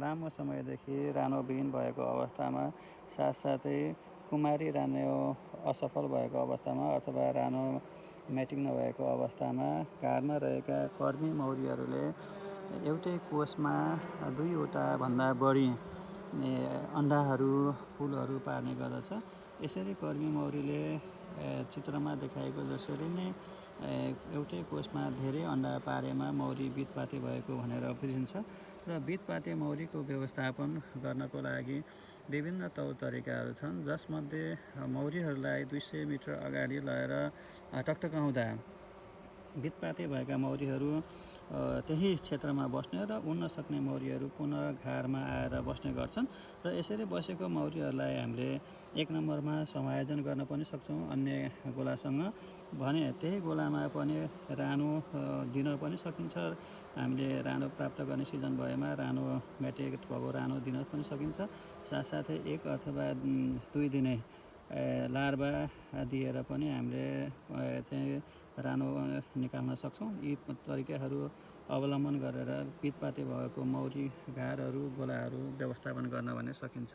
लामो समयदेखि रानोविहीन भएको अवस्थामा, साथसाथै कुमारी रानो असफल भएको अवस्थामा अथवा रानो म्याटिङ नभएको अवस्थामा घरमा रहेका कर्मी मौरीहरूले एउटै कोषमा 2वटा भन्दा बढी अन्डाहरू, फुलहरू पार्ने गर्दछ। यसरी कर्मी मौरीले चित्रमा देखाएको जसरी नै एउटै कोषमा धेरै अन्डा पारेमा मौरी बितपाते भएको भनेर बुझिन्छ र बितपाते मौरीको व्यवस्थापन गर्नको लागि विभिन्न तौर तरिकाहरू छन्, जसमध्ये मौरीहरूलाई 200 मिटर अगाडि लगेर टकटकाउँदा बितपाते भएका मौरीहरू त्यही क्षेत्रमा बस्ने र उड्न सक्ने मौरीहरू पुनः घरमा आएर बस्ने गर्छन् र यसरी बसेको मौरीहरूलाई हामीले 1 नम्बरमा समायोजन गर्न पनि सक्छौँ अन्य गोलासँग भने त्यही गोलामा पनि रानो दिन पनि सकिन्छ। हामीले रानो प्राप्त गर्ने सिजन भएमा रानो म्याटेको भएको रानो दिन पनि सकिन्छ। साथसाथै 1 अथवा 2 दिने लार्भा दिएर पनि हामीले चाहिँ रानो निकाल्न सक्छौँ। यी तरिकाहरू अवलम्बन गरेर बितपाते भएको मौरी घरहरू, गोलाहरू व्यवस्थापन गर्न भने सकिन्छ।